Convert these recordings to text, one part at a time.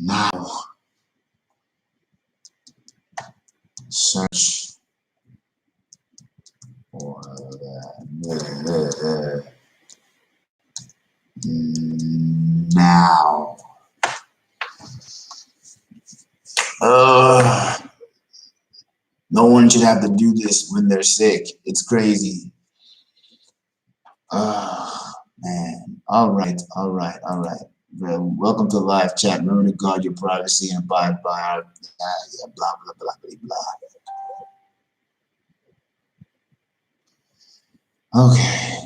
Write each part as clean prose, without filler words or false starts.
Now, search for now. No one should have to do this when they're sick. It's crazy. Man. All right. Well, welcome to the live chat. Remember to guard your privacy and abide by our blah blah blah blah blah. Okay.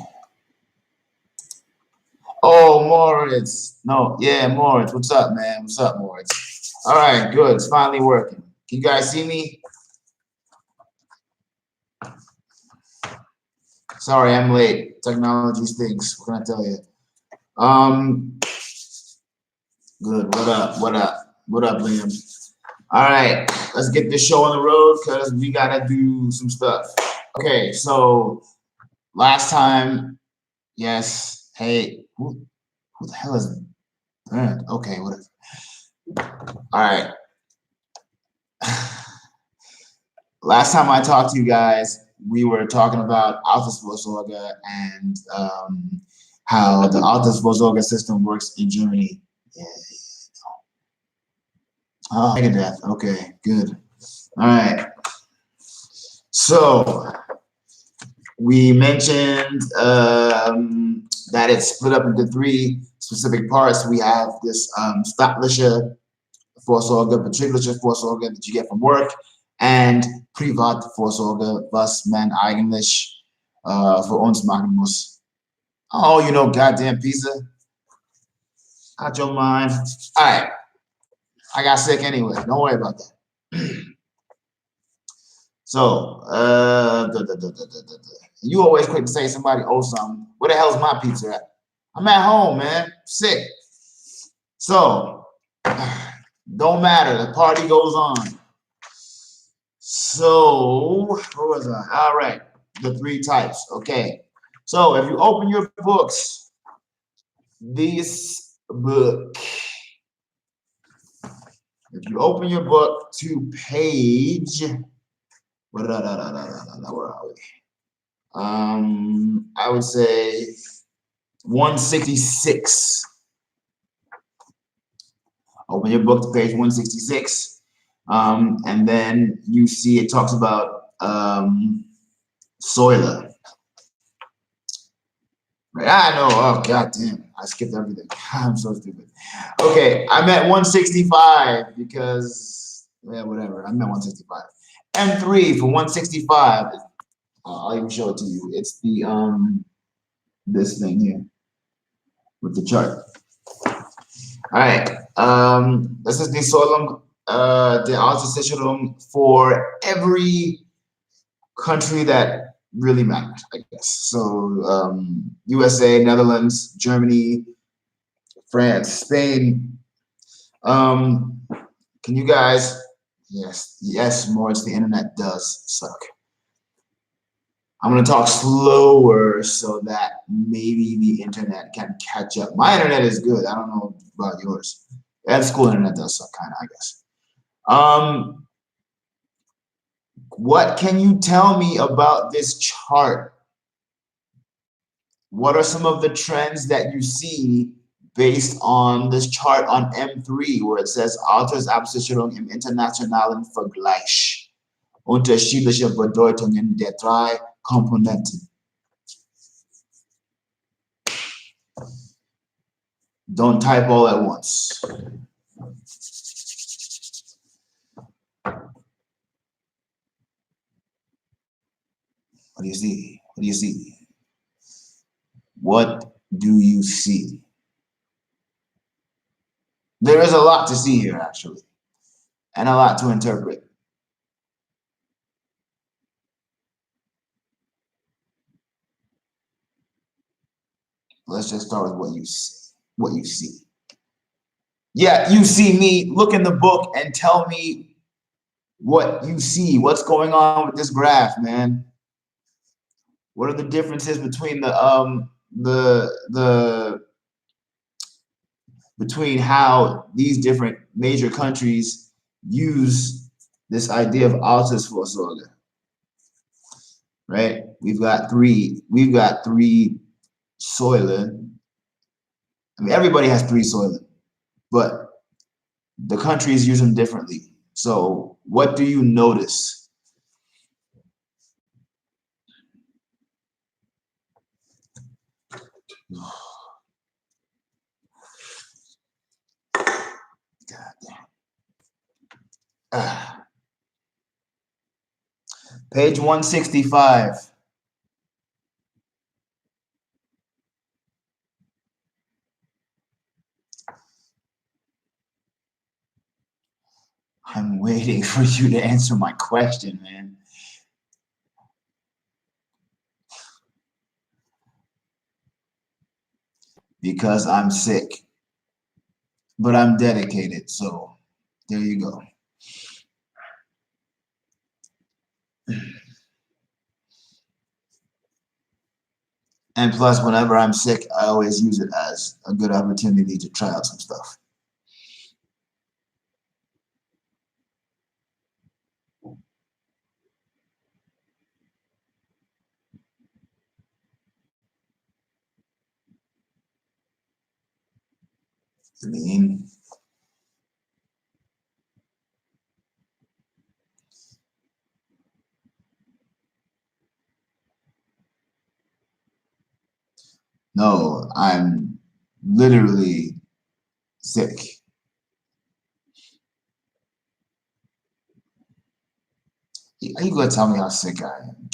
Oh, Moritz. No, yeah, Moritz. What's up, man? What's up, Moritz? All right, good. It's finally working. Can you guys see me? Sorry, I'm late. Technology stinks. What can I tell you? Good. What up, Liam? All right, let's get this show on the road because we gotta do some stuff. Okay, so last time, yes. Hey, who the hell is Bernd? Okay, whatever. All right. Last time I talked to you guys, we were talking about Altersvorsorge and how the Altersvorsorge system works in Germany. Yeah. Oh, Megadeth. Okay, good. All right. So we mentioned that it's split up into three specific parts. We have this staatliche Vorsorge, betriebliche Vorsorge that you get from work, and Privatvorsorge, was man eigentlich für uns machen muss. Oh, you know, goddamn pizza. Out your mind. All right. I got sick anyway. Don't worry about that. So, you always quick to say somebody owes something. Where the hell's my pizza at? I'm at home, man. Sick. So, don't matter. The party goes on. So, what was I? All right. The three types. Okay. So, if you open your books, this book, if you open your book to page, where are we? I would say 166. Open your book to page 166. And then you see it talks about Soiler. Right, I know. Oh, god damn. I skipped everything. I'm so stupid. Okay, I'm at 165 because, yeah, whatever. I'm at 165. M3 for 165. I'll even show it to you. It's the this thing here with the chart. All right. This is the Soilung, the Alterssicherung for every country that really matters, I guess. So USA, Netherlands, Germany, France, Spain. Can you guys? Yes, Morris. The internet does suck. I'm gonna talk slower so that maybe the internet can catch up. My internet is good. I don't know about yours. At school internet does suck, kind of, I guess. What can you tell me about this chart? What are some of the trends that you see based on this chart on M3, where it says Altersabsicherung im internationalen Vergleich? Unterschiedliche Bedeutungen der drei Komponenten. Don't type all at once. What do you see? What do you see? What do you see? There is a lot to see here, actually, and a lot to interpret. Let's just start with what you see. What you see. Yeah, you see me. Look in the book and tell me what you see. What's going on with this graph, man? What are the differences between the between how these different major countries use this idea of Altersvorsorge, right? We've got three Säulen. I mean, everybody has three Säulen, but the countries use them differently. So what do you notice? God damn. Page 165. I'm waiting for you to answer my question, man. Because I'm sick, but I'm dedicated. So there you go. And plus, whenever I'm sick, I always use it as a good opportunity to try out some stuff. I mean, no, I'm literally sick. Are you gonna tell me how sick I am?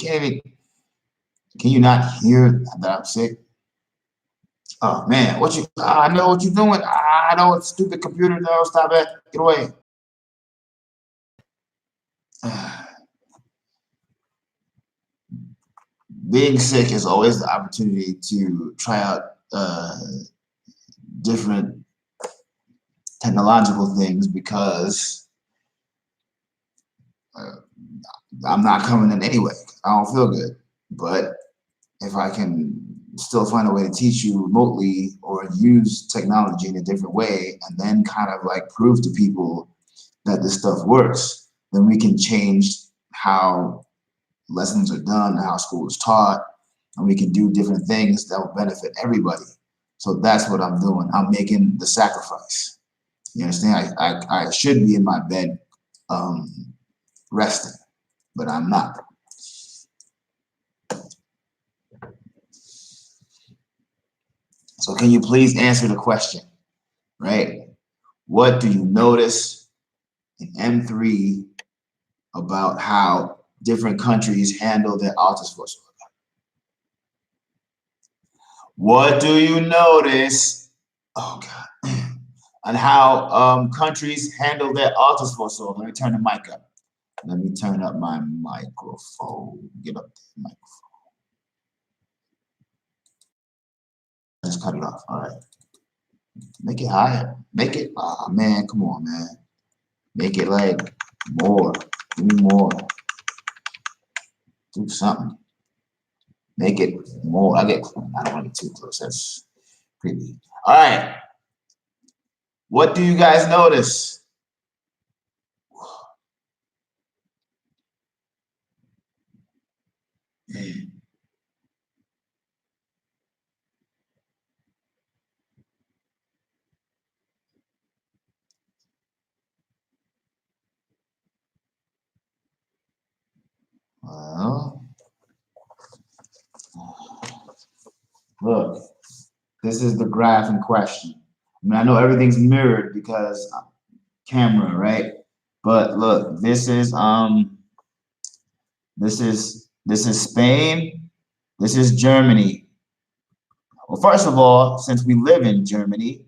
Can you not hear that I'm sick? Oh man, I know what you're doing. I know it's stupid computer. No, stop it. Get away. Being sick is always the opportunity to try out different technological things because uh, I'm not coming in anyway. I don't feel good. But if I can still find a way to teach you remotely or use technology in a different way and then kind of like prove to people that this stuff works, then we can change how lessons are done, how school is taught, and we can do different things that will benefit everybody. So that's what I'm doing. I'm making the sacrifice. You understand? I should be in my bed resting, but I'm not. So can you please answer the question, right? What do you notice in M3 about how different countries handle their Altersvorsorge? What do you notice? Oh God. On how countries handle their Altersvorsorge. Let me turn the mic up. Let me turn up my microphone. Get up the microphone. Just cut it off. All right. Make it higher. Make it. Ah, man, come on, man. Make it like more. Give me more. Do something. Make it more. I don't want to get too close. That's creepy. All right. What do you guys notice? Well, look, this is the graph in question. I mean, I know everything's mirrored because camera, right? But look, this is Spain, this is Germany. Well, first of all, since we live in Germany,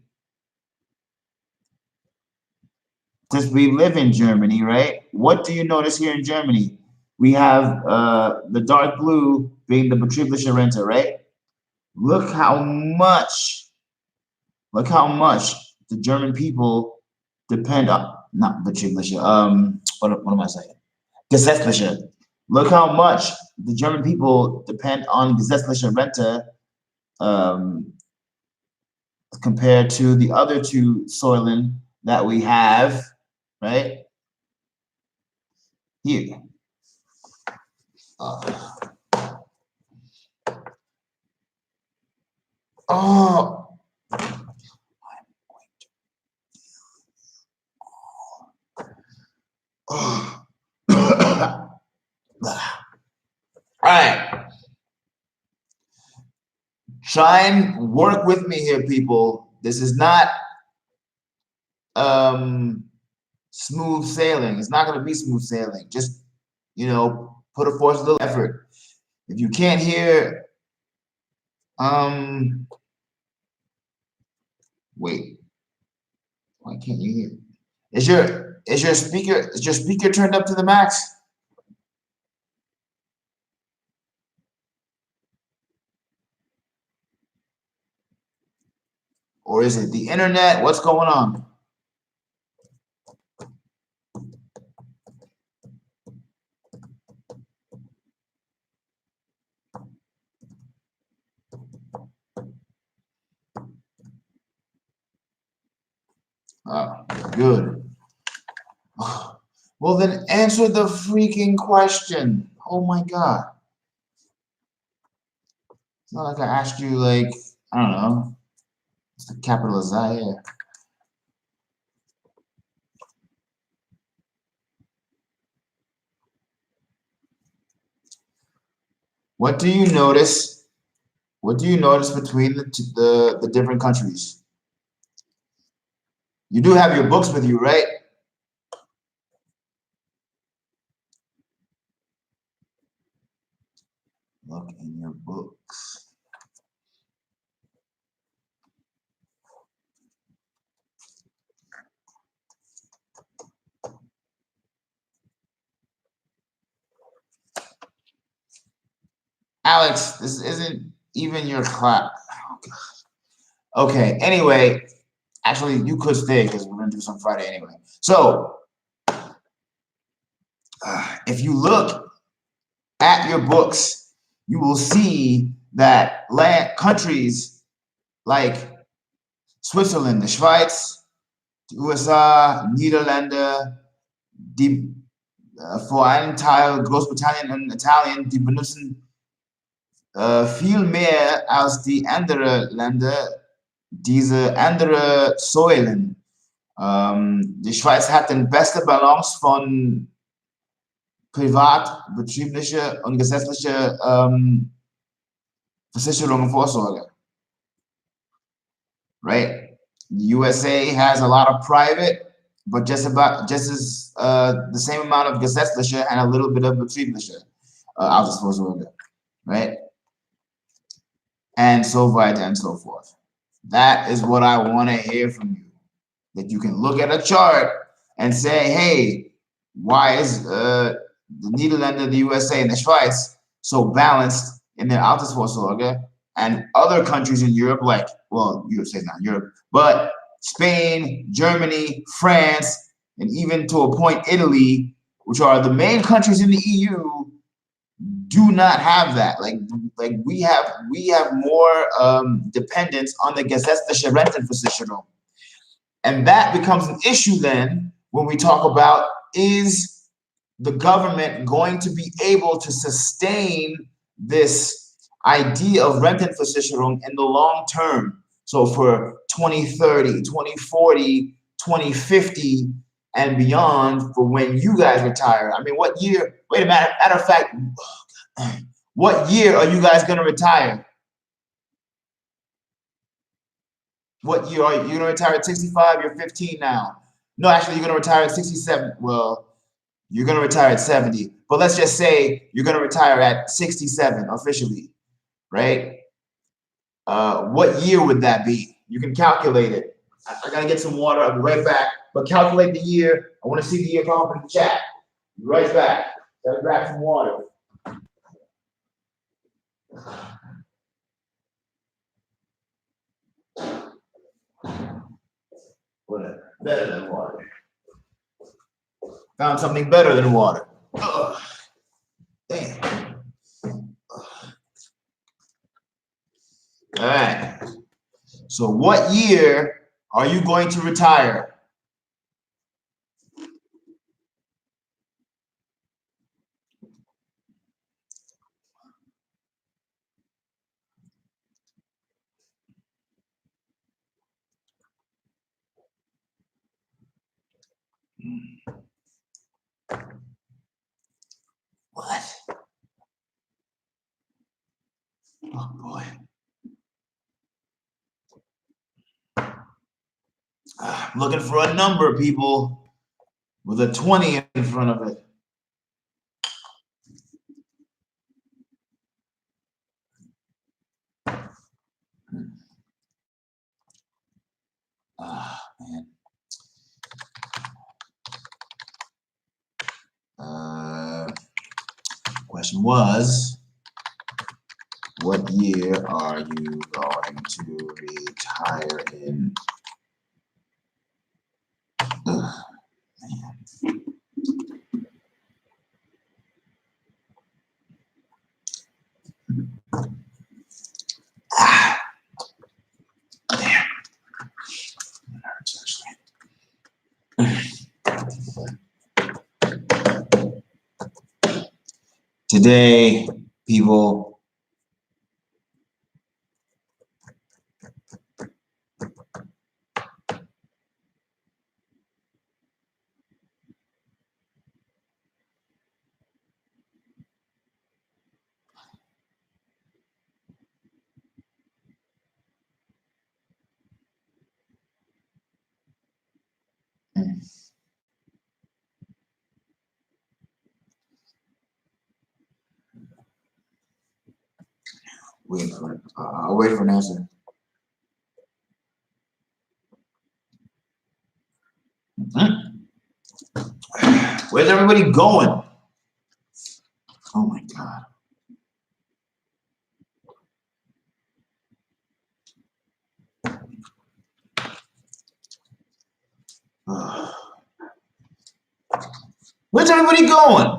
right? What do you notice here in Germany? We have the dark blue being the betriebliche Rente, right? Look how much, look how much the German people depend on, not betriebliche, what am I saying? Gesetzliche. Look how much the German people depend on gesetzliche Rente compared to the other two soiling that we have, right? Here. Oh. Oh. All right. Try and work with me here, people. This is not smooth sailing. It's not going to be smooth sailing. Just, put forth a little effort. If you can't hear, wait, why can't you hear? Is your speaker turned up to the max? Or is it the internet? What's going on? Good. Well, then answer the freaking question. Oh my God. It's not like I asked you, like, I don't know, it's the capital of Zaire. What do you notice? What do you notice between the different countries? You do have your books with you, right? Look in your books. Alex, this isn't even your class. Oh, okay, anyway, actually, you could stay because we're going to do some Friday anyway. So, if you look at your books, you will see that countries like Switzerland, the Schweiz, die USA, Niederlande, die vor einem Teil Großbritannien und Italien, die benutzen viel mehr als die anderen Länder diese andere Säulen. Die Schweiz hat die beste Balance von privat, betrieblicher und gesetzlicher Versicherung und Vorsorge. Right? The USA has a lot of private, but just as the same amount of gesetzliche and a little bit of betriebliche Altersvorsorge, right? And so weiter and so forth. That is what I want to hear from you. That you can look at a chart and say, hey, why is the Netherlands, the USA, and the Schweiz so balanced in their Altersvorsorge, and other countries in Europe, like, well, USA is not Europe, but Spain, Germany, France, and even to a point Italy, which are the main countries in the EU, do not have that. Like we have more dependence on the gesetzliche Rentenversicherung. And that becomes an issue then when we talk about, is the government going to be able to sustain this idea of Rentenversicherung in the long term? So for 2030, 2040, 2050, and beyond, for when you guys retire. I mean, what year? Wait a minute. Matter of fact, what year are you guys going to retire? What year are you? You're going to retire at 65? You're 15 now. No, actually, you're going to retire at 67. Well, you're going to retire at 70. But let's just say you're going to retire at 67 officially, right? What year would that be? You can calculate it. I got to get some water. I'll be right back. But calculate the year. I want to see the year come up in the chat. Be right back. Got to grab some water. Whatever. Better than water. Found something better than water. Ugh. Damn. All right. So what year are you going to retire? What? Oh boy. I'm looking for a number, people, with a 20 in front of it. Man. Question was, what year are you going to retire in? Man. Damn. That hurts, actually. Today, people, I'll wait for an answer. Where's everybody going? Oh my God. Where's everybody going?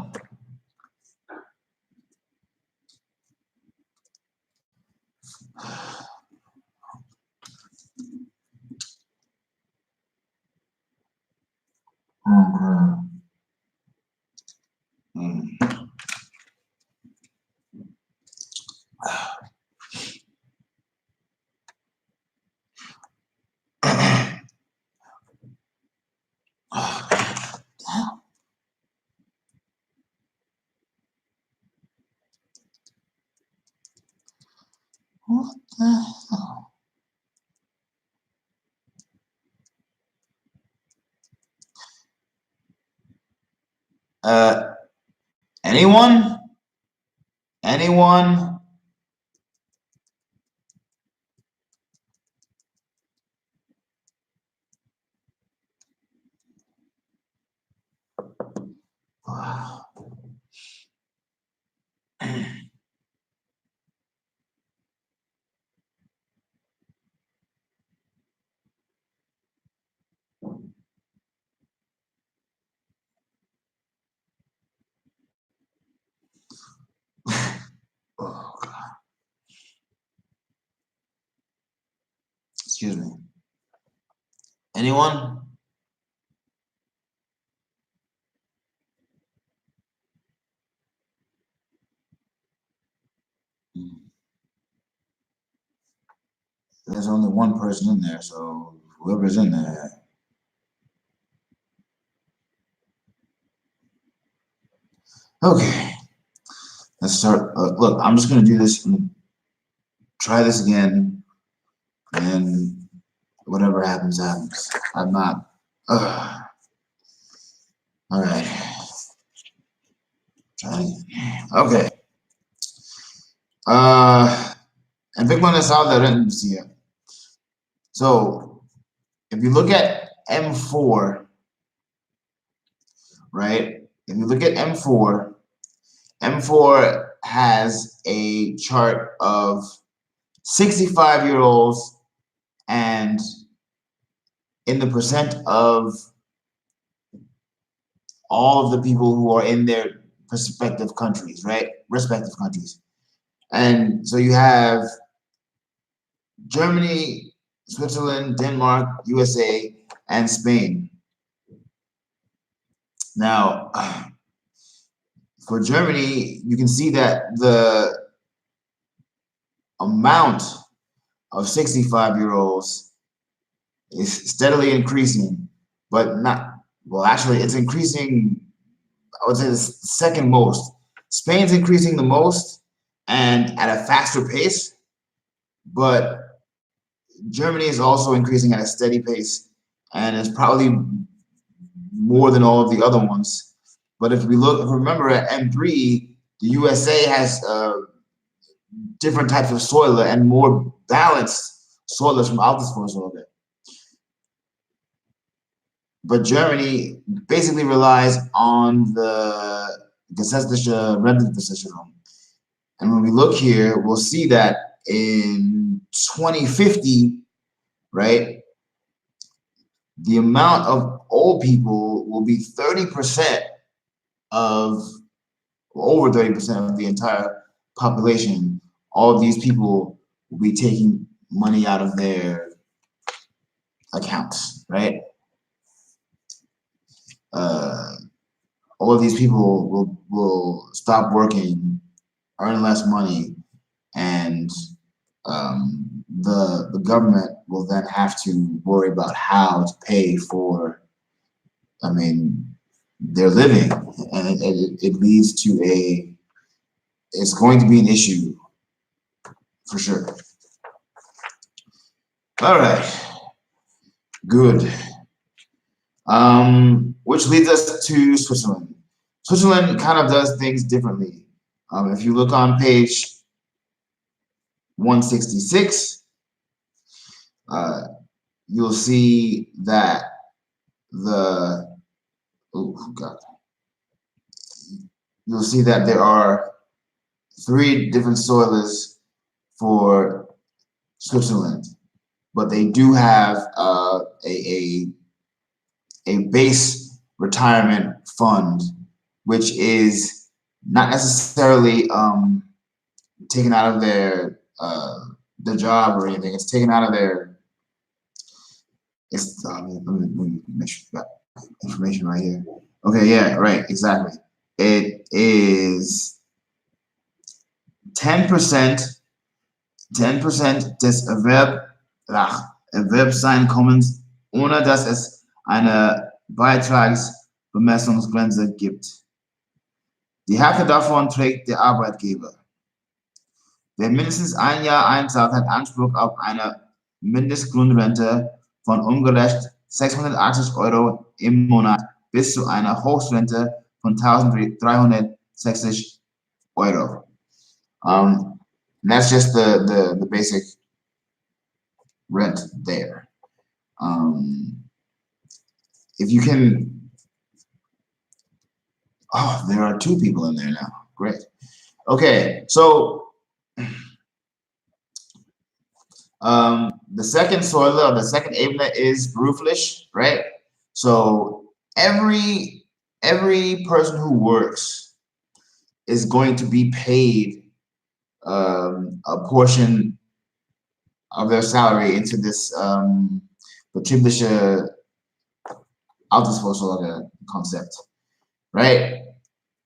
What the hell? Uh, anyone? Anyone? Oh, God. Excuse me. Anyone? There's only one person in there, so whoever's in there. Okay. Let's start. Look, I'm just gonna do this. Try this again, and whatever happens, happens. I'm not. All right. Try. Okay. And pick one that's out there and see it. So if you look at M4, right? If you look at M4, M4 has a chart of 65-year-olds and in the percent of all of the people who are in their respective countries, right? Respective countries. And so you have Germany Switzerland, Denmark, USA, and Spain. Now, for Germany, you can see that the amount of 65-year-olds is steadily increasing, but not, well, actually, it's increasing, I would say the second most. Spain's increasing the most and at a faster pace, but Germany is also increasing at a steady pace, and it's probably more than all of the other ones. But if we look, if we remember at M3, the USA has different types of soil and more balanced soils from Altersvorsorge. But Germany basically relies on the gesetzliche Rentenversicherung. And when we look here, we'll see that in 2050, right, the amount of old people will be 30% of, over 30% of the entire population. All of these people will be taking money out of their accounts, right? All of these people will stop working, earn less money, and the government will then have to worry about how to pay for, I mean, their living, and it leads to it's going to be an issue for sure. All right, good. Which leads us to Switzerland. Switzerland kind of does things differently. If you look on page 166, you'll see that you'll see that there are 3 different soils for Switzerland, but they do have a base retirement fund, which is not necessarily taken out of their job or anything. It's taken out of their. It's let me make sure I got information right here. Okay, yeah, right, exactly. It is 10%, 10% des Erwerbseinkommens, ohne dass es eine Beitragsbemessungsgrenze gibt. Die Hälfte davon trägt der Arbeitgeber. Wer mindestens ein Jahr einzahlt, hat Anspruch auf eine Mindestgrundrente von umgerechnet 680 Euro im Monat bis zu einer Höchstrente von 1360 Euro. And that's just the basic rent there. If you can, oh, there are 2 people in there now. Great. Okay, so the second soil of the second Ebene is beruflich, right? So every person who works is going to be paid a portion of their salary into this betriebliche Altersvorsorge concept, right?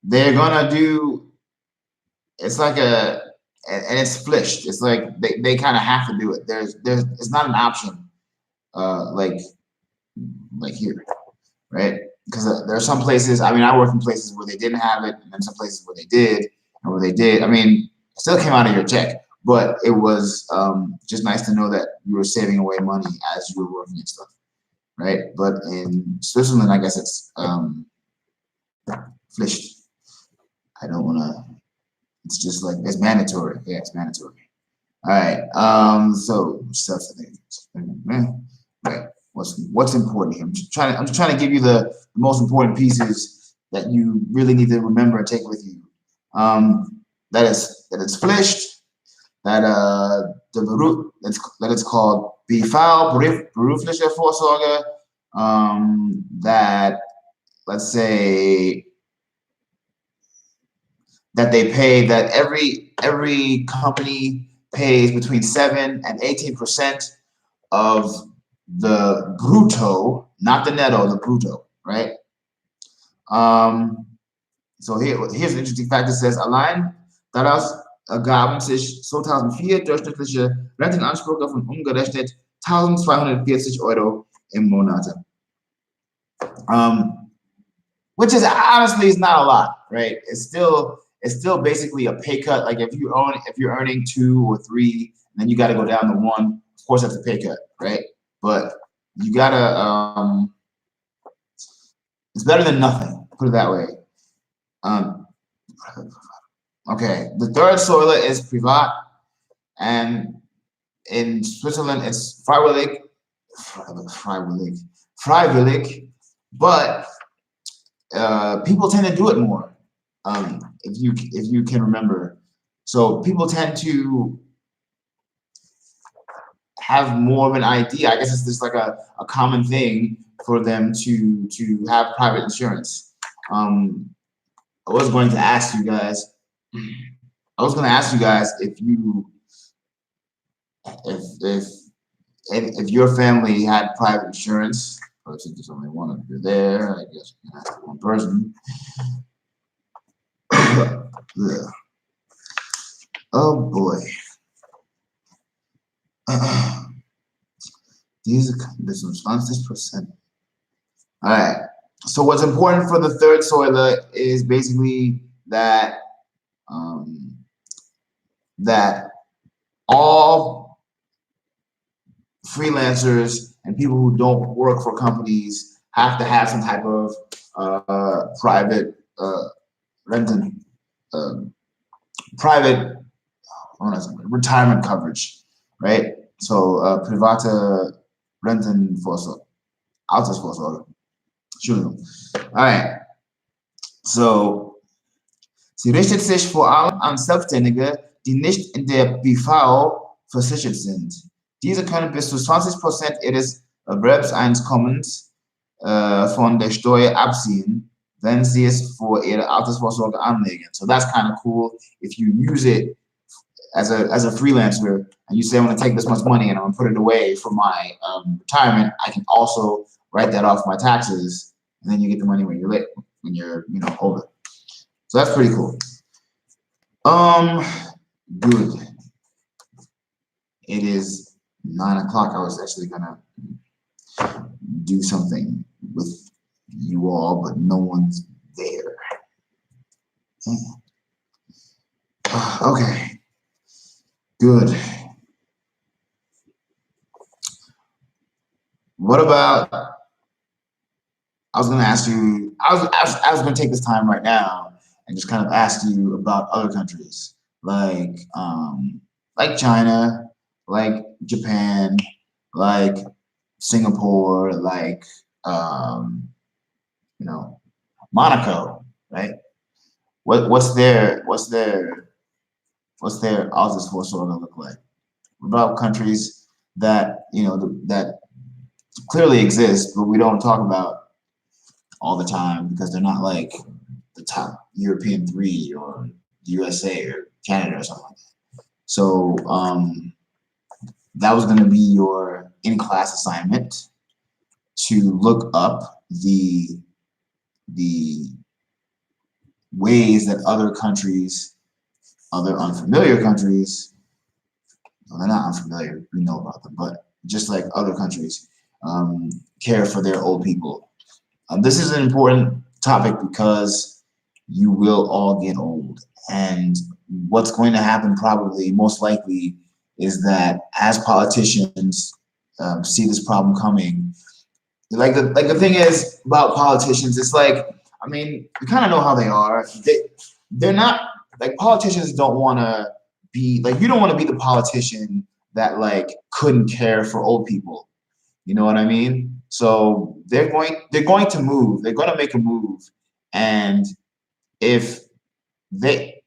They're gonna do, it's like and it's flished. It's like they kind of have to do it. It's not an option, like here, right? Because there are some places. I mean, I work in places where they didn't have it, and then some places where they did, and where they did. I mean, it still came out of your check, but it was just nice to know that you were saving away money as you were working and stuff, right? But in Switzerland, I guess it's flished. I don't want to. It's just like it's mandatory. Yeah, it's mandatory. All right. So right. What's important here? I'm just trying to give you the most important pieces that you really need to remember and take with you. That it's flished. That that it's called berufliche Vorsorge. That, let's say, that they pay, that every company pays between 7 and 18% of the brutto, not the netto, the brutto, right? So here's an interesting fact. It says, allein daraus ergaben sich 2004 durchschnittliche Rentenansprüche von umgerechnet 1240 Euro im Monat. Which is honestly is not a lot, right? It's still basically a pay cut. Like if you're earning 2 or 3, and then you got to go down to 1. Of course, that's a pay cut, right? But you gotta it's better than nothing. Put it that way. Okay, the third Säule is privat, and in Switzerland it's freiwillig, but people tend to do it more. If you can remember, so people tend to have more of an idea. I guess it's just like a common thing for them to have private insurance. I was going to ask you guys. I was going to ask you guys if your family had private insurance. But since there's only one of you there, I guess you can ask one person. Yeah. Oh boy. These are this response this percent. All right. So what's important for the third Säule is basically that that all freelancers and people who don't work for companies have to have some type of private renting, private retirement coverage, right? So private Rentenvorsorge, Altersvorsorge. Entschuldigung. All right. So sie richtet sich vor allem an Selbstständige, die nicht in der BV versichert sind. Diese können bis zu 20% ihres Erwerbseinkommens von der Steuer abziehen, wenn sie es für ihre Altersvorsorge anlegen. So that's kind of cool if you use it as a freelancer and you say, I'm going to take this much money and I'm going to put it away for my retirement. I can also write that off my taxes, and then you get the money when you're older. So that's pretty cool. Good. It is 9 o'clock. I was actually gonna do something with you all, but no one's there. Okay. Good. What about? I was gonna ask you. I was gonna take this time right now and just kind of ask you about other countries like China, like Japan, like Singapore, like Monaco, right? What's their Altersvorsorge look like? What about countries that that clearly exist, but we don't talk about all the time because they're not like the top European 3 or USA or Canada or something like that. So that was going to be your in-class assignment to look up the ways that other countries, other unfamiliar countries, well, they're not unfamiliar, we know about them, but just like other countries, care for their old people. This is an important topic because you will all get old, and what's going to happen probably, most likely, is that as politicians see this problem coming, the thing is about politicians, it's like, I mean, you kind of know how they are. They're not like, politicians don't want to be like, you don't want to be the politician that like couldn't care for old people. You know what I mean? So they're going to move. They're going to make a move, and if they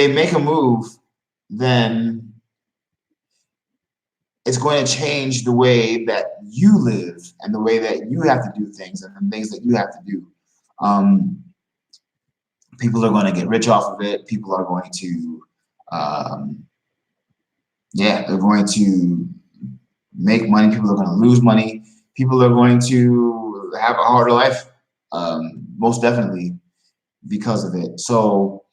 make a move, then it's going to change the way that you live and the way that you have to do things and the things that you have to do. People are going to get rich off of it. People are going to yeah, they're going to make money. People are going to lose money. People are going to have a harder life, most definitely because of it. So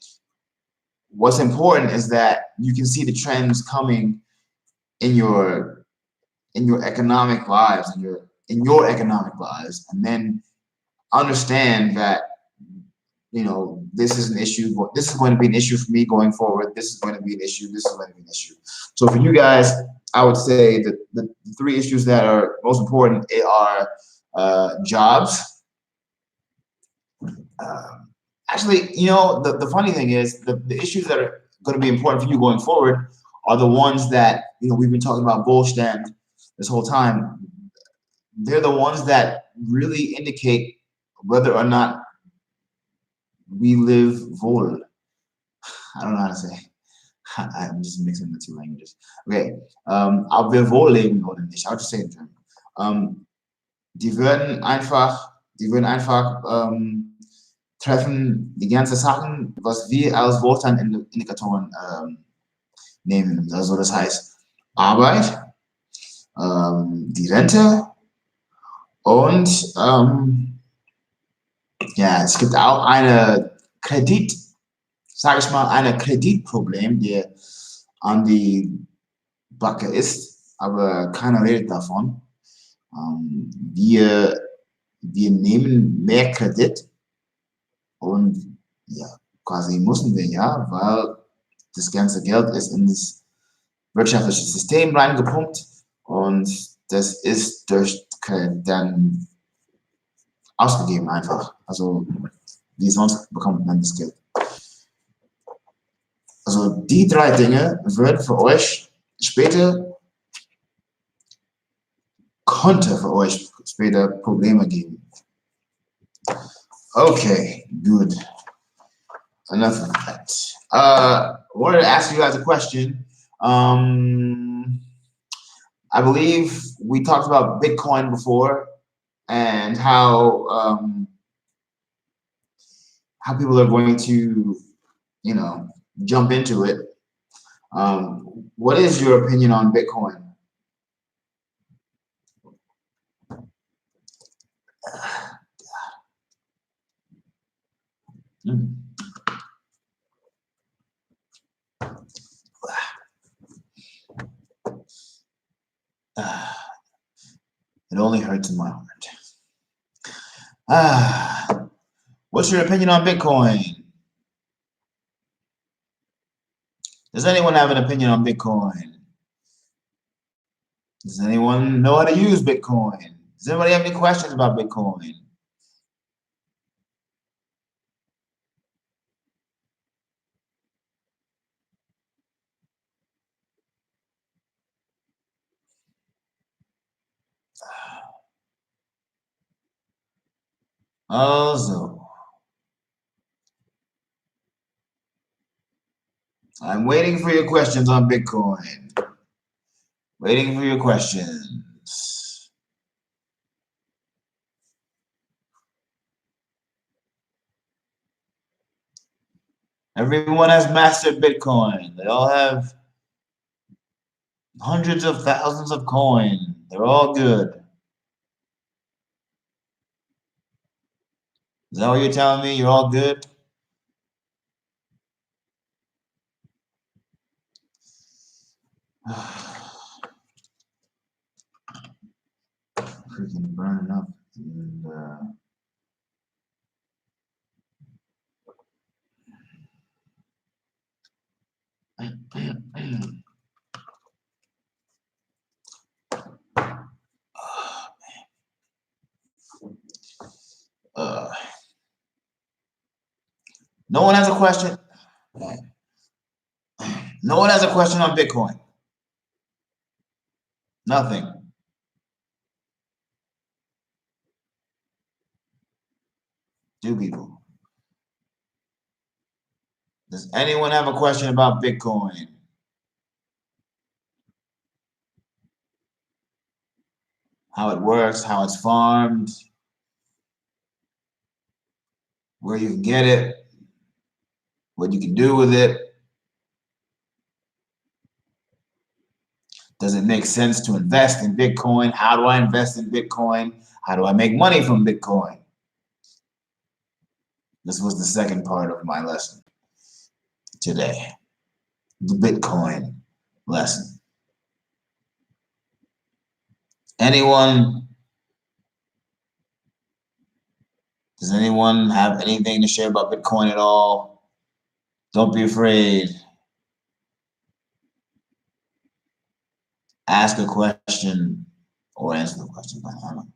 what's important is that you can see the trends coming in your economic lives, in your economic lives, and then understand that this is an issue. This is going to be an issue for me going forward. This is going to be an issue. This is going to be an issue. So for you guys, I would say that the three issues that are most important are jobs. Um, Actually, the funny thing is the issues that are going to be important for you going forward are the ones that we've been talking about Wohlstand this whole time. They're the ones that really indicate whether or not we live wohl. I don't know how to say. I'm just mixing the two languages. Okay, ob wir wohl leben oder nicht. How to say it in German. Die würden einfach treffen die ganzen Sachen, was wir als Wohlstandindikatoren nehmen. Also das heißt Arbeit, die Rente und ja, es gibt auch sage ich mal, eine Kreditproblem, die an die Backe ist, aber keiner redet davon. Wir nehmen mehr Kredit und ja, quasi müssen wir ja, weil das ganze Geld ist in das wirtschaftliche System reingepumpt und das ist durch dann ausgegeben einfach. Also wie sonst bekommt man das Geld. Also die drei Dinge wird für euch später, konnte für euch später Probleme geben. Okay, good. Enough of that. I wanted to ask you guys a question. I believe we talked about Bitcoin before and how people are going to, jump into it. What is your opinion on Bitcoin? Mm. It only hurts in my heart. What's your opinion on Bitcoin? Does anyone have an opinion on Bitcoin? Does anyone know how to use Bitcoin? Does anybody have any questions about Bitcoin? Also, I'm waiting for your questions on Bitcoin. Waiting for your questions. Everyone has mastered Bitcoin. They all have hundreds of thousands of coin. They're all good. Is that what you're telling me? You're all good? Freaking burning up. And, no one has a question. No one has a question on Bitcoin. Nothing. Do people? Does anyone have a question about Bitcoin? How it works, how it's farmed, where you can get it, what you can do with it. Does it make sense to invest in Bitcoin? How do I invest in Bitcoin? How do I make money from Bitcoin? This was the second part of my lesson today, the Bitcoin lesson. Anyone? Does anyone have anything to share about Bitcoin at all? Don't be afraid. Ask a question or answer the question. I don't know.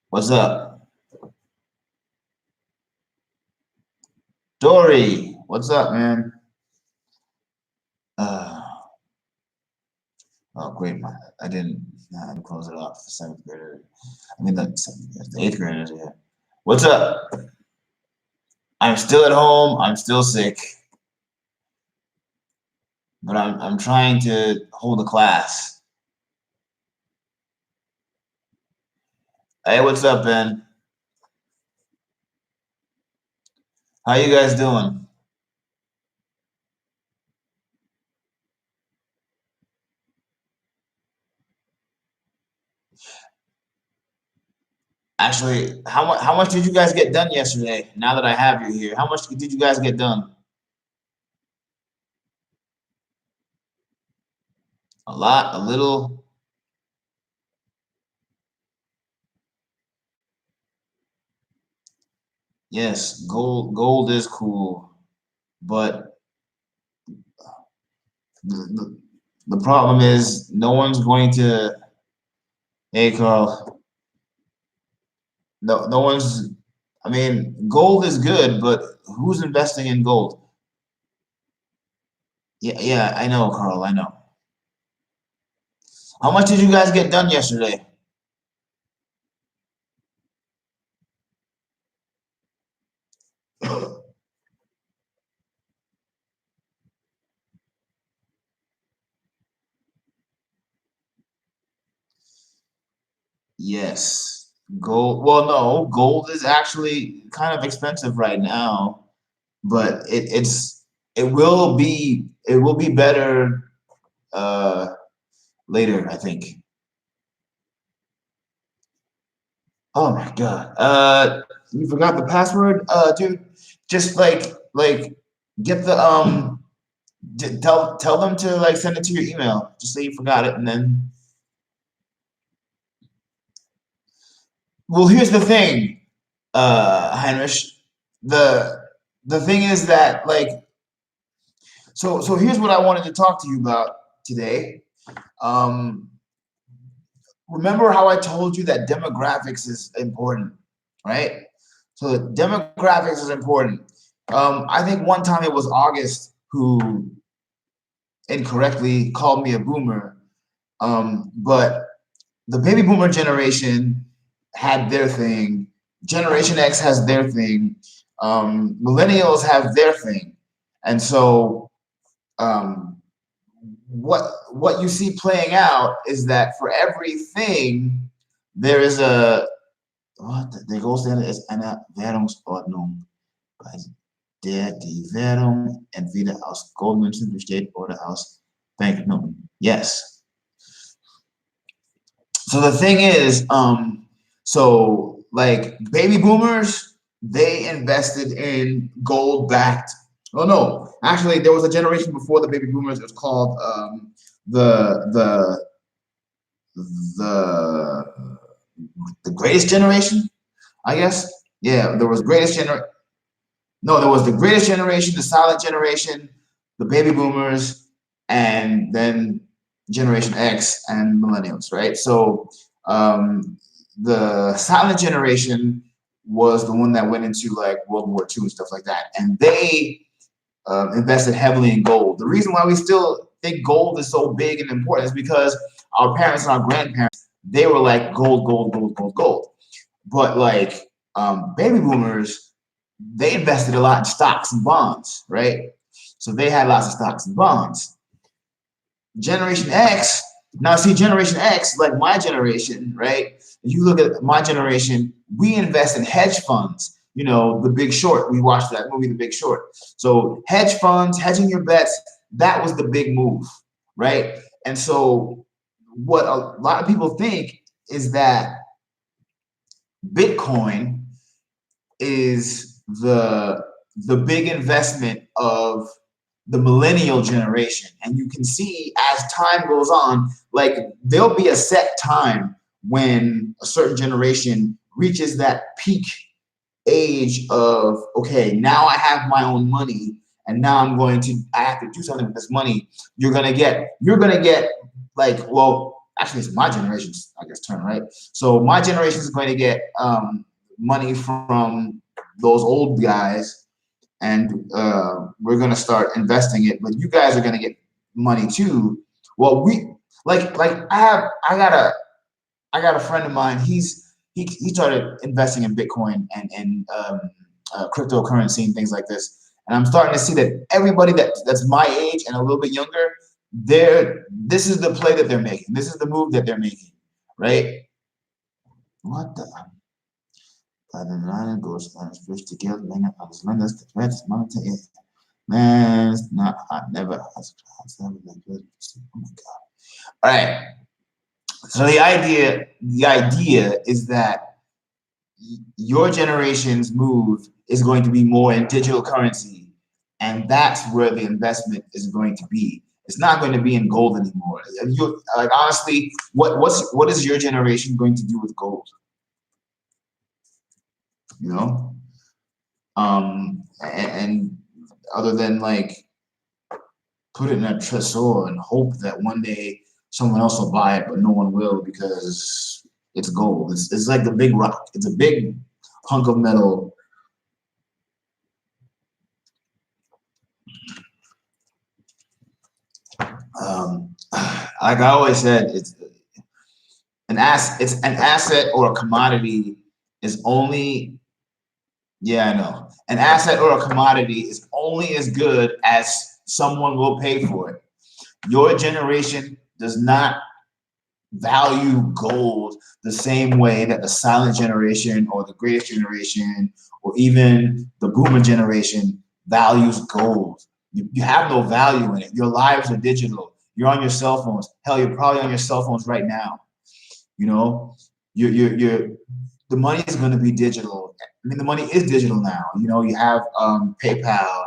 What's up? Dory, what's up, man? Oh, great. I didn't close it off. The seventh grader. I mean, the eighth graders here. What's up? I'm still at home. I'm still sick. But I'm trying to hold a class. Hey, what's up, Ben? How you guys doing? Actually, how much did you guys get done yesterday? Now that I have you here, how much did you guys get done? A lot, a little. Yes, gold is cool, but the, the problem is no one's going to. Hey, Carl. No one's. I mean, gold is good, but who's investing in gold? Yeah, I know, Carl. I know. How much did you guys get done yesterday? Yes, gold. Well, no, gold is actually kind of expensive right now, but it will be better later, I think. Oh my God. You forgot the password? Dude, just like get the tell them to like send it to your email. Just say you forgot it and then well, here's the thing, Heinrich. The the thing is that like so here's what I wanted to talk to you about today. Um Remember how I told you that demographics is important, right? So demographics is important. I think one time it was August who incorrectly called me a boomer. But the baby boomer generation had their thing. Generation X has their thing. Millennials have their thing. And so um, what you see playing out is that for everything there is a what der Großteil ist eine Währungsordnung, bei der die Währung entweder aus Goldmünzen besteht oder aus Banknoten. Yes. So the thing is, so like baby boomers, they invested in gold backed. Oh no, actually, there was a generation before the baby boomers. It was called the the the the greatest generation, I guess. Yeah, there was greatest gener. No, there was the greatest generation, the silent generation, the baby boomers, and then Generation X and millennials, right? So the silent generation was the one that went into like World War II and stuff like that, and they invested heavily in gold. The reason why we still think gold is so big and important is because our parents and our grandparents, they were like gold, gold, gold, gold, gold. But like baby boomers, they invested a lot in stocks and bonds, right? So they had lots of stocks and bonds. Generation X, now see, Generation X, like my generation, right? If you look at my generation, we invest in hedge funds. You know, The Big Short. We watched that movie, The Big Short. So hedge funds, hedging your bets, that was the big move, right? And so what a lot of people think is that Bitcoin is the big investment of the millennial generation. And you can see as time goes on, like there'll be a set time when a certain generation reaches that peak age of, okay, now I have my own money and now I have to do something with this money. You're gonna get like, well, actually it's my generation's, I guess, turn, right? So my generation is going to get money from those old guys, and we're gonna start investing it. But you guys are gonna get money too. Well, we like I got a friend of mine. He started investing in Bitcoin and cryptocurrency and things like this. And I'm starting to see that everybody that's my age and a little bit younger, this is the play that they're making. This is the move that they're making, right? What the? Goes fish together. Man, it's not. I never. Oh my God. All right. So the idea is that your generation's move is going to be more in digital currency, and that's where the investment is going to be. It's not going to be in gold anymore. You like honestly, what is your generation going to do with gold? You know, and other than like put it in a tresor and hope that one day someone else will buy it, but no one will because it's gold. It's like the big rock. It's a big hunk of metal. Like I always said, it's an asset or a commodity is only, yeah, I know. An asset or a commodity is only as good as someone will pay for it. Your generation does not value gold the same way that the silent generation or the greatest generation or even the boomer generation values gold. You have no value in it. Your lives are digital. You're on your cell phones. Hell, you're probably on your cell phones right now. You know, you're the money is going to be digital. I mean, the money is digital now. You know, you have PayPal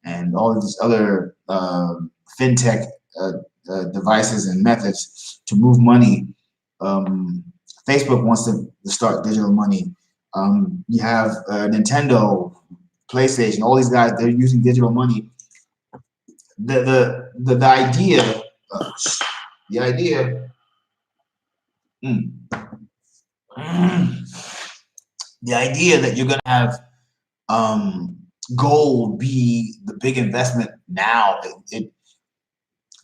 and all of these other fintech devices and methods to move money. Um, Facebook wants to start digital money. You have Nintendo, PlayStation, all these guys, they're using digital money. The idea, uh, the idea, mm, the idea that you're gonna have gold be the big investment now,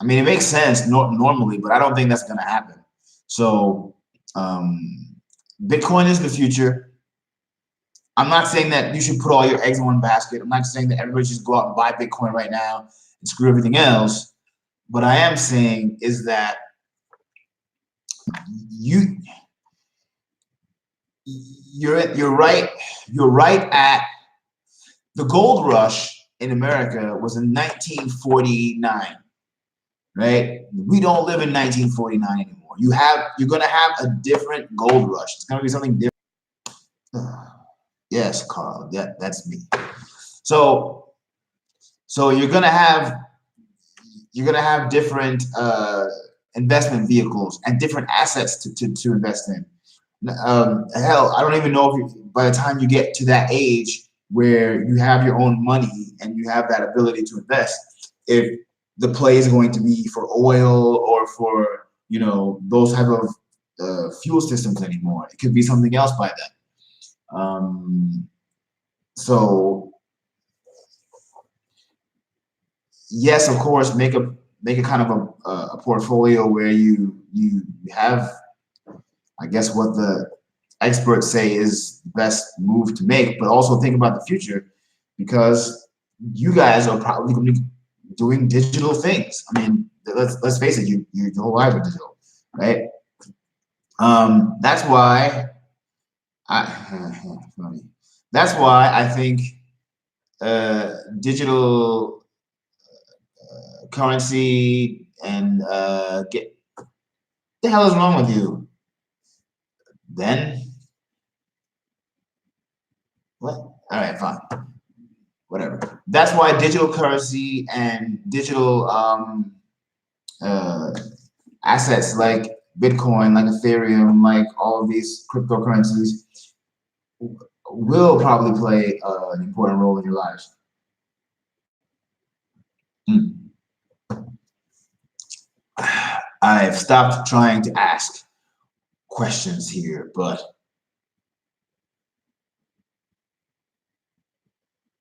I mean, it makes sense normally, but I don't think that's gonna happen. So Bitcoin is the future. I'm not saying that you should put all your eggs in one basket. I'm not saying that everybody should go out and buy Bitcoin right now and screw everything else. What I am saying is that you you're right. You're right at the gold rush in America was in 1949, right? We don't live in 1949 anymore. You're gonna have a different gold rush. It's gonna be something different. Yes, Carl. That's me. So you're gonna have different investment vehicles and different assets to invest in. Hell, I don't even know if by the time you get to that age where you have your own money and you have that ability to invest, if the play is going to be for oil or for those type of fuel systems anymore. It could be something else by then. So yes, of course, make a kind of a portfolio where you have, I guess, what the experts say is the best move to make, but also think about the future because you guys are probably going to be doing digital things. I mean, let's face it, your whole life is digital, right? That's why funny. That's why I think digital currency and get the hell is wrong with you? Then what? All right, fine, whatever. That's why digital currency and digital uh, assets like Bitcoin, like Ethereum, like all of these cryptocurrencies will probably play an important role in your lives. Hmm. I've stopped trying to ask questions here, but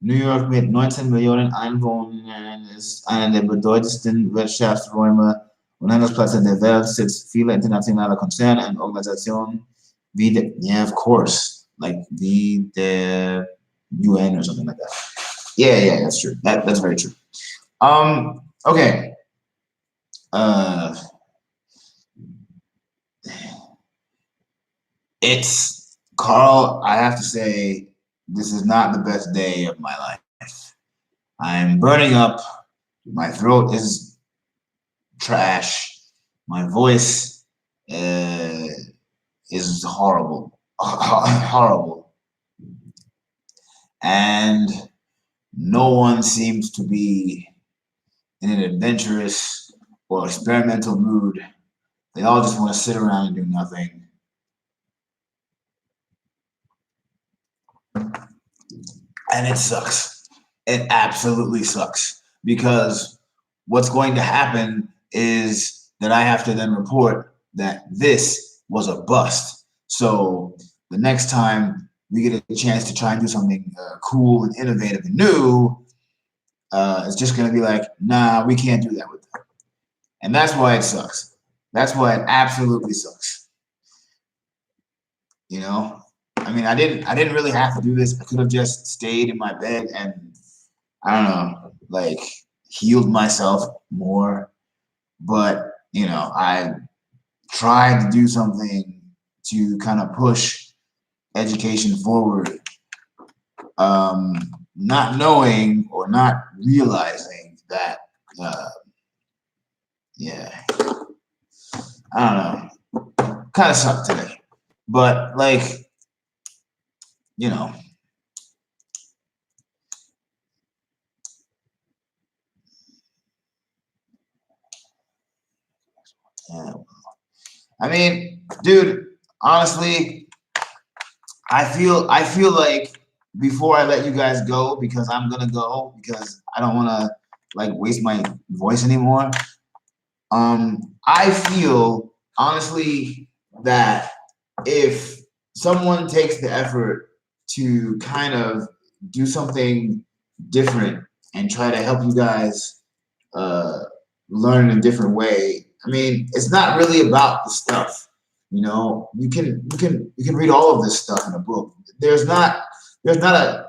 New York mit 19 Millionen Einwohnern ist eine der bedeutendsten Wirtschaftsräume und Handelsplätze der Welt, sitzt viele internationale Konzerne und Organisationen wie the, yeah, of course, like the UN or something like that. Yeah, that's true. That's very true. Okay. It's Carl. I have to say, this is not the best day of my life. I'm burning up. My throat is trash. My voice is horrible, horrible, and no one seems to be in an adventurous or experimental mood. They all just want to sit around and do nothing. And it sucks. It absolutely sucks because what's going to happen is that I have to then report that this was a bust. So the next time we get a chance to try and do something cool and innovative and new, it's just going to be like, nah, we can't do that with them. And that's why it sucks. That's why it absolutely sucks. You know, I mean, I didn't really have to do this. I could have just stayed in my bed and I don't know, like healed myself more. But you know, I tried to do something to kind of push education forward, not knowing or not realizing that, yeah, I don't know, kind of sucked today. But like, you know, yeah. I mean, dude, honestly, I feel like before I let you guys go, because I'm gonna go because I don't want to like waste my voice anymore. I feel honestly that if someone takes the effort to kind of do something different and try to help you guys uh, learn in a different way, I mean, it's not really about the stuff. You know, you can read all of this stuff in a book. There's not a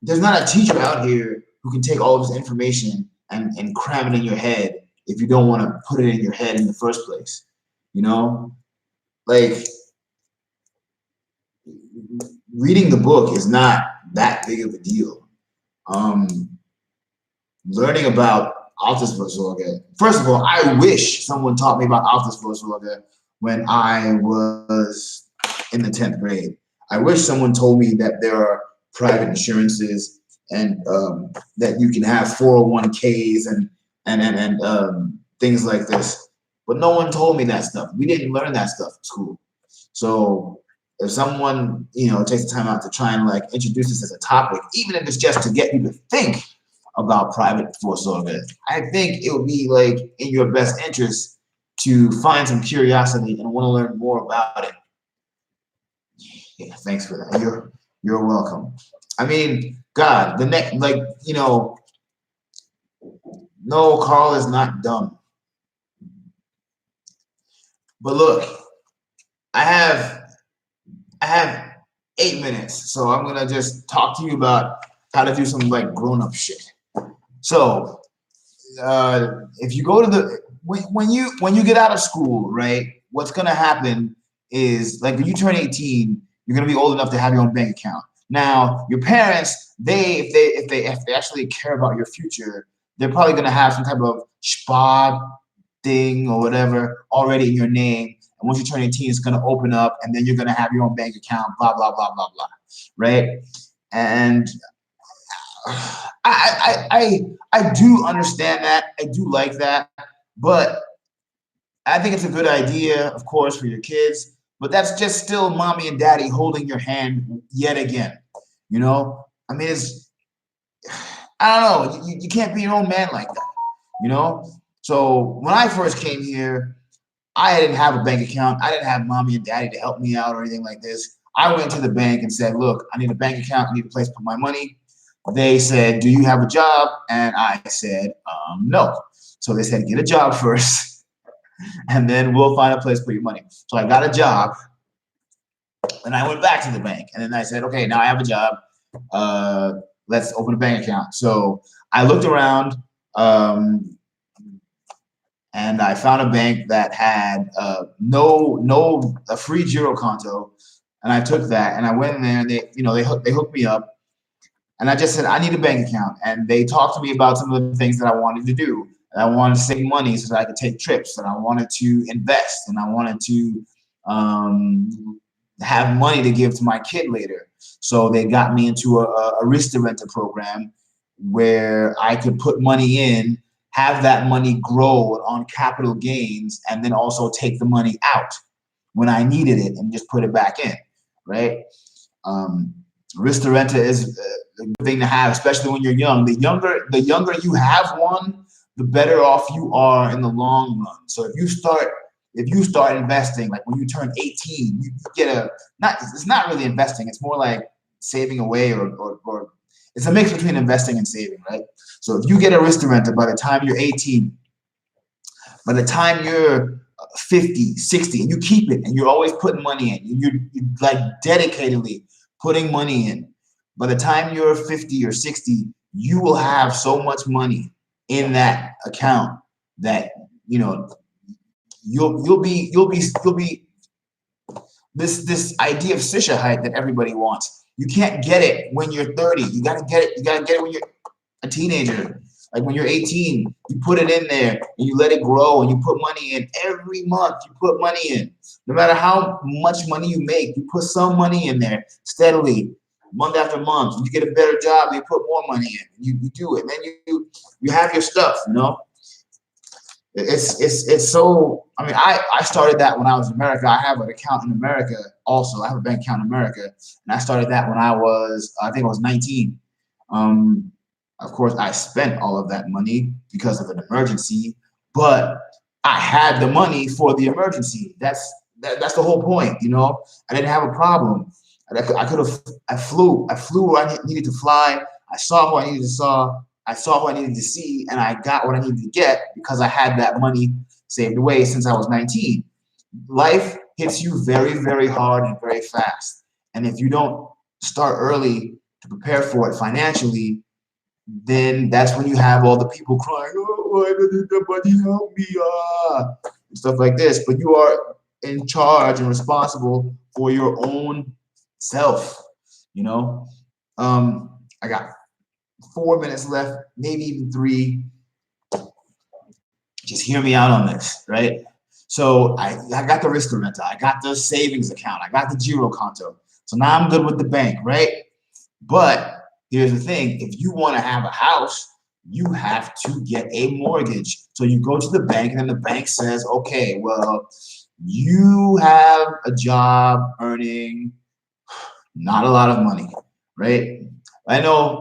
there's not a teacher out here who can take all of this information and cram it in your head if you don't want to put it in your head in the first place. You know, like reading the book is not that big of a deal. Um, Learning about Altersvorsorge. First of all, I wish someone taught me about Altersvorsorge when I was in the 10th grade. I wish someone told me that there are private insurances and that you can have 401ks and things like this. But no one told me that stuff. We didn't learn that stuff in school. So if someone, takes the time out to try and like introduce this as a topic, even if it's just to get you to think about private vorsorge, I think it would be like in your best interest to find some curiosity and want to learn more about it. Yeah, thanks for that. You're welcome. I mean, God, the next, like, no, Carl is not dumb. But look, I have I have 8 minutes, so I'm gonna just talk to you about how to do some like grown-up shit. So if you go to the when you get out of school, right? What's gonna happen is like when you turn 18, you're gonna be old enough to have your own bank account. Now, your parents, if they actually care about your future, they're probably going to have some type of spa thing or whatever already in your name. And once you turn 18, it's going to open up, and then you're going to have your own bank account, blah, blah, blah, blah, blah. Right. And I do understand that. I do like that. But I think it's a good idea, of course, for your kids. But that's just still mommy and daddy holding your hand yet again. You know, I mean, I don't know. You can't be your own man like that. You know. So when I first came here, I didn't have a bank account. I didn't have mommy and daddy to help me out or anything like this. I went to the bank and said, look, I need a bank account. I need a place to put my money. They said, do you have a job? And I said, no. So they said, get a job first, and then we'll find a place to put your money. So I got a job, and I went back to the bank. And then I said, okay, now I have a job. Let's open a bank account. So I looked around, and I found a bank that had a free Giro Conto, and I took that, and I went in there, and they hooked me up, and I just said I need a bank account, and they talked to me about some of the things that I wanted to do, and I wanted to save money so that I could take trips, and I wanted to invest, and I wanted to have money to give to my kid later. So they got me into a Renta program where I could put money in, have that money grow on capital gains, and then also take the money out when I needed it and just put it back in, right? Renta is a good thing to have, especially when you're young. The younger you have one, the better off you are in the long run. So if you start investing, like when you turn 18, you get it's not really investing, it's more like saving away or it's a mix between investing and saving, right? So if you get a Renta by the time you're 18, by the time you're 50, 60, and you keep it, and you're always putting money in, you're like dedicatedly putting money in, by the time you're 50 or 60, you will have so much money in that account that you'll be this idea of Sicherheit that everybody wants. You can't get it when you're 30. You gotta get it when you're a teenager. Like when you're 18, you put it in there and you let it grow, and you put money in every month. You put money in. No matter how much money you make, you put some money in there steadily, month after month. You get a better job, you put more money in. You do it. And then you have your stuff, It's so, I mean, I started that when I was in America. I have an account in America also. I have a bank account in America, and I started that when I think I was 19. Of course, I spent all of that money because of an emergency, but I had the money for the emergency. That's the whole point, I didn't have a problem. I flew where I needed to fly. I saw who I needed to saw. I saw what I needed to see, and I got what I needed to get because I had that money saved away since I was 19. Life hits you very, very hard and very fast. And if you don't start early to prepare for it financially, then that's when you have all the people crying, oh, why doesn't nobody help me? And stuff like this. But you are in charge and responsible for your own self, I got 4 minutes left, maybe even 3. Just hear me out on this, right? So I got the Renta, I got the savings account, I got the Giro Conto. So now I'm good with the bank, right? But here's the thing: if you want to have a house, you have to get a mortgage. So you go to the bank, and then the bank says, okay, well, you have a job earning not a lot of money, right? I know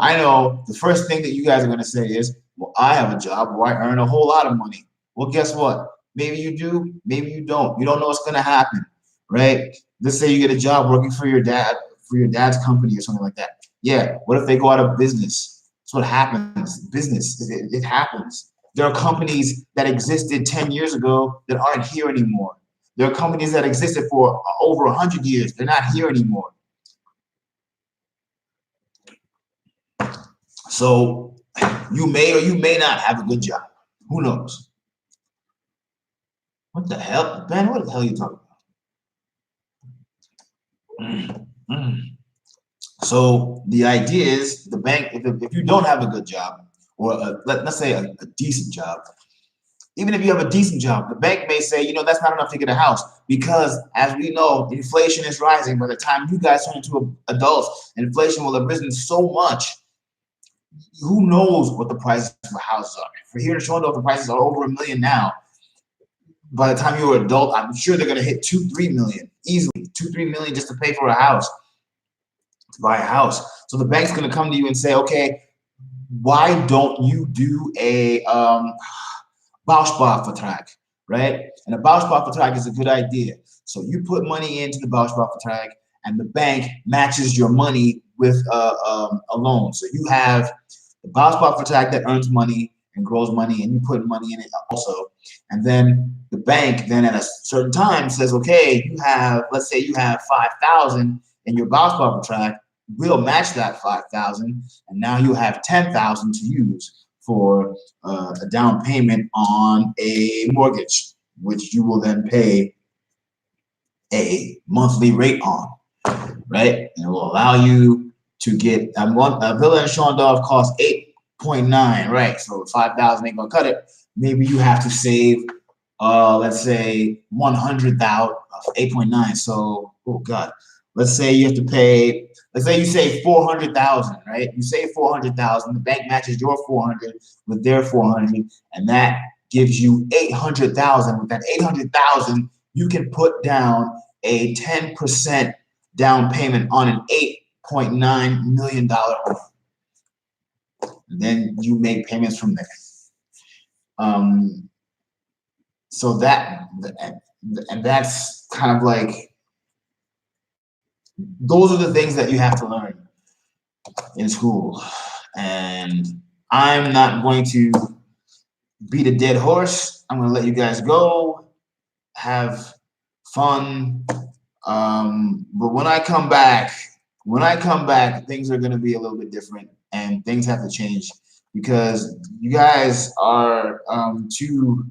the first thing that you guys are going to say is, well, I have a job where I earn a whole lot of money. Well, guess what? Maybe you do, maybe you don't. You don't know what's going to happen, right? Let's say you get a job working for your dad's company or something like that. Yeah, what if they go out of business? That's what happens. Business, it happens. There are companies that existed 10 years ago that aren't here anymore. There are companies that existed for over 100 years. They're not here anymore. So you may or you may not have a good job. Who knows? What the hell, Ben? What the hell are you talking about? So the idea is the bank, if you don't have a good job, or let's say a decent job. Even if you have a decent job, the bank may say, you know, that's not enough to get a house because, as we know, inflation is rising. By the time you guys turn into adults, inflation will have risen so much. Who knows what the prices for houses are? For here in Toronto, the prices are over $1 million now. By the time you're an adult, I'm sure they're going to hit 2-3 million easily. 2-3 million just to pay for a house, to buy a house. So the bank's going to come to you and say, okay, why don't you do a Bausparvertrag, right? And a Bausparvertrag is a good idea. So you put money into the Bausparvertrag, and the bank matches your money with a loan. So you have the Bausparvertrag that earns money and grows money, and you put money in it also. And then the bank then at a certain time says, okay, you have, let's say you have 5,000 in your Bausparvertrag, we'll match that 5,000, and now you have 10,000 to use for a down payment on a mortgage, which you will then pay a monthly rate on, right? And it will allow you to get a villa in Shondorf costs 8.9, right? So 5,000 ain't gonna cut it. Maybe you have to save, let's say 100,000, 8.9. So, oh God, let's say you have to pay. Let's say you save 400,000, right? You save 400,000. The bank matches your 400 with their 400, and that gives you 800,000. With that 800,000, you can put down a 10% down payment on an $8.9 million home. And then you make payments from there. So that, and that's kind of like, those are the things that you have to learn in school. And I'm not going to beat a dead horse. I'm going to let you guys go, have fun. But when I come back, things are going to be a little bit different, and things have to change because you guys are too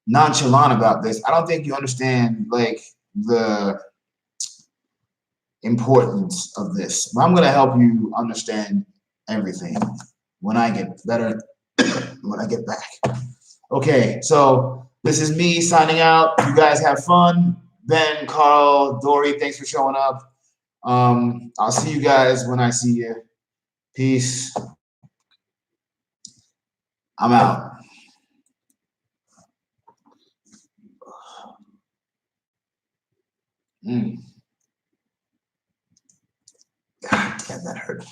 nonchalant about this. I don't think you understand like the importance of this. But I'm going to help you understand everything when I get better, when I get back. Okay, so this is me signing out. You guys have fun. Ben, Carl, Dory, thanks for showing up. I'll see you guys when I see you. Peace. I'm out. God, damn, that hurt.